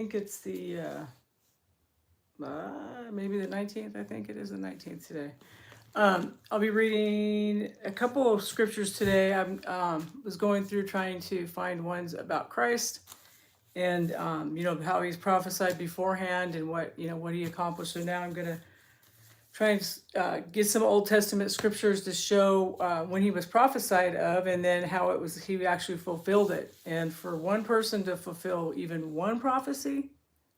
think it's the maybe the 19th. I think it is the 19th today. I'll be reading a couple of scriptures today. I was going through trying to find ones about Christ and how he's prophesied beforehand and what he accomplished. So now I'm gonna try and get some Old Testament scriptures to show when he was prophesied of, and then how it was he actually fulfilled it. And for one person to fulfill even one prophecy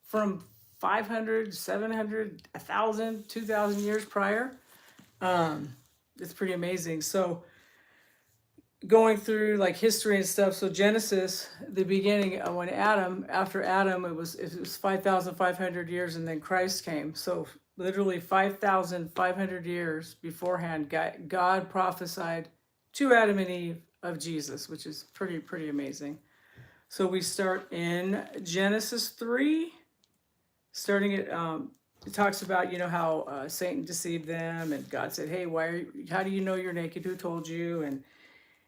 from 500, 700, 1,000, 2,000 years prior, it's pretty amazing. So going through like history and stuff. So Genesis, the beginning, when after Adam, it was 5,500 years, and then Christ came. So literally 5,500 years beforehand, God prophesied to Adam and Eve of Jesus, which is pretty amazing. So we start in Genesis 3, starting at it talks about how Satan deceived them, and God said, "Hey, how do you know you're naked? Who told you?"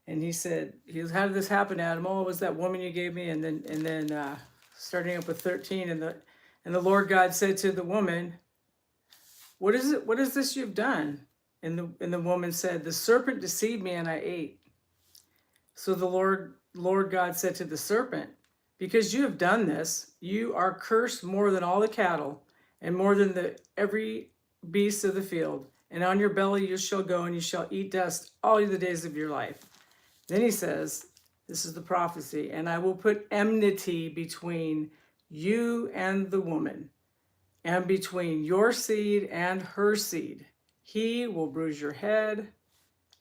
And he said, "How did this happen, Adam? Oh, it was that woman you gave me." And then starting up with 13, and the Lord God said to the woman, "What is it? What is this you've done?" And the woman said, "The serpent deceived me, and I ate." So the Lord God said to the serpent, "Because you have done this, you are cursed more than all the cattle, and more than every beast of the field. And on your belly you shall go, and you shall eat dust all the days of your life." Then he says, this is the prophecy, "And I will put enmity between you and the woman, and between your seed and her seed. He will bruise your head,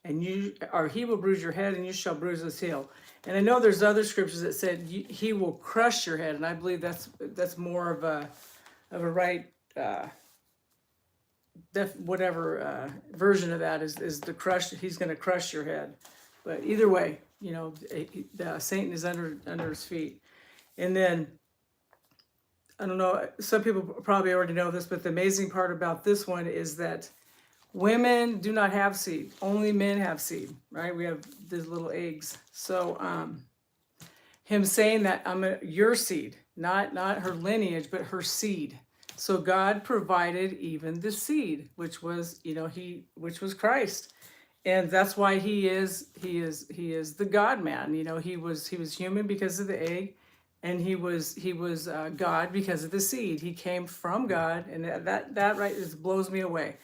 he will bruise your head, and you shall bruise his heel." And I know there's other scriptures that said he will crush your head, and I believe that's more of a right version of that is the crush. He's going to crush your head. But either way, Satan is under his feet. And then, I don't know, some people probably already know this, but the amazing part about this one is that women do not have seed. Only men have seed, right? We have these little eggs. So him saying that your seed, not her lineage, but her seed. So God provided even the seed, which was Christ. And that's why he is the God man. He was human because of the egg, and he was God because of the seed. He came from God, and that right just blows me away.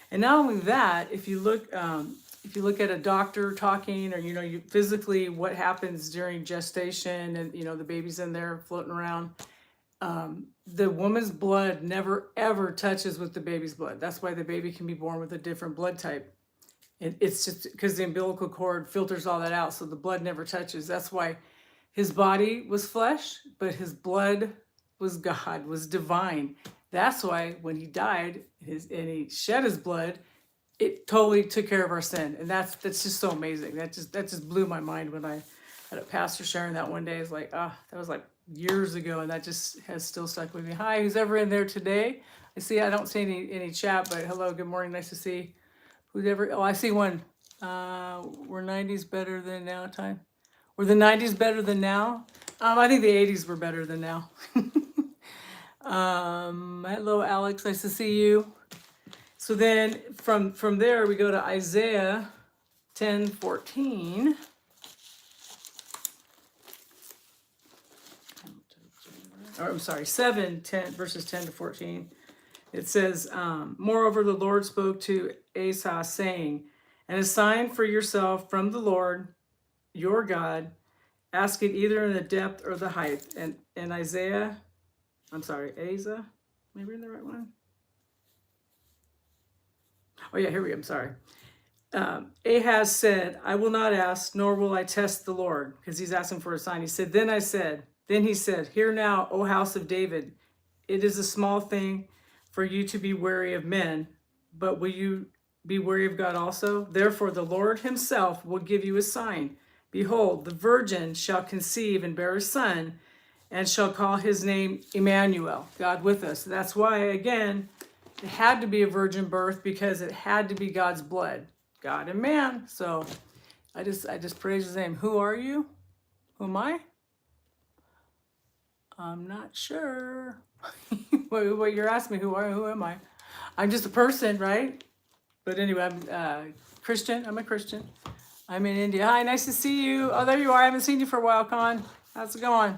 And not only that, if you look at a doctor talking, or you physically what happens during gestation, and the baby's in there floating around, the woman's blood never ever touches with the baby's blood. That's why the baby can be born with a different blood type. It's just because the umbilical cord filters all that out, so the blood never touches. That's why his body was flesh, but his blood was God, was divine. That's why when he died and he shed his blood, it totally took care of our sin. And that's just so amazing. That just blew my mind when I had a pastor sharing that one day. It's like, that was like years ago, and that just has still stuck with me. Hi, who's ever in there today? I don't see any chat, but hello, good morning, nice to see who's ever. Oh, I see one. Were 90s better than now time? Were the 90s better than now? I think the 80s were better than now. Hello, Alex. Nice to see you. So then from there, we go to Isaiah 10:14. Or I'm sorry, 7:10, verses 10 to 14. It says, "Moreover, the Lord spoke to Asa, saying, and a sign for yourself from the Lord your God, ask it either in the depth or the height." And Asa, maybe we're in the right one. Oh yeah, here we go, I'm sorry. Ahaz said, "I will not ask, nor will I test the Lord," because he's asking for a sign. He said, then he said, "Hear now, O house of David, it is a small thing for you to be wary of men, but will you be wary of God also? Therefore the Lord himself will give you a sign. Behold, the virgin shall conceive and bear a son, and shall call his name Emmanuel," God with us. That's why, again, it had to be a virgin birth, because it had to be God's blood, God and man. So I just praise his name. Who are you? Who am I? I'm not sure. What you're asking me, who am I? I'm just a person, right? But anyway, I'm Christian. I'm a Christian. I'm in India. Hi, nice to see you. Oh, there you are. I haven't seen you for a while, Con. How's it going?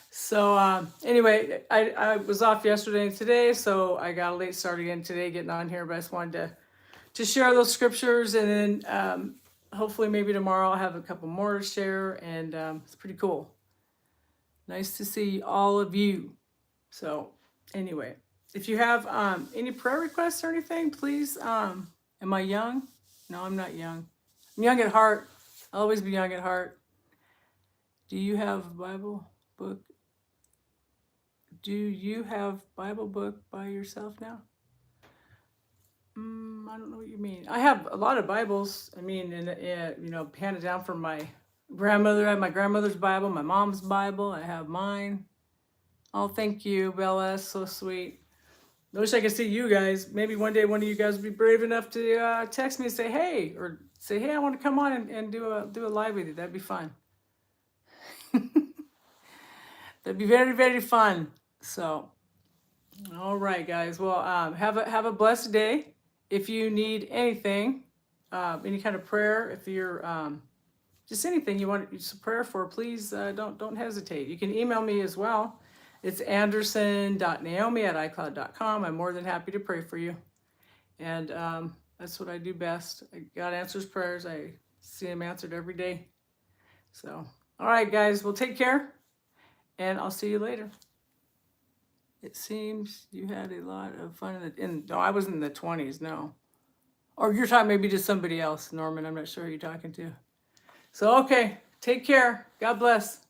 So anyway, I was off yesterday and today, so I got a late start again today getting on here, but I just wanted to share those scriptures, and then hopefully maybe tomorrow I'll have a couple more to share, and it's pretty cool. Nice to see all of you. So anyway, if you have any prayer requests or anything, please, am I young? No, I'm not young. I'm young at heart. I'll always be young at heart. Do you have a Bible book? Do you have Bible book by yourself now? I don't know what you mean. I have a lot of Bibles. I mean, and handed down from my grandmother. I have my grandmother's Bible, my mom's Bible. I have mine. Oh, thank you, Bella. So sweet. I wish I could see you guys. Maybe one day one of you guys would be brave enough to text me and say, hey, or say, hey, I want to come on and do a live with you. That'd be fun. That'd be very, very fun. So, all right, guys. Well, have a blessed day. If you need anything, any kind of prayer, if you're just anything you want some prayer for, please don't hesitate. You can email me as well. It's anderson.naomi@icloud.com. I'm more than happy to pray for you. And that's what I do best. God answers prayers. I see them answered every day. So, all right, guys. Well, take care. And I'll see you later. It seems you had a lot of fun no, I wasn't in the 20s, no. Or you're talking maybe to somebody else, Norman. I'm not sure who you're talking to. So, okay. Take care. God bless.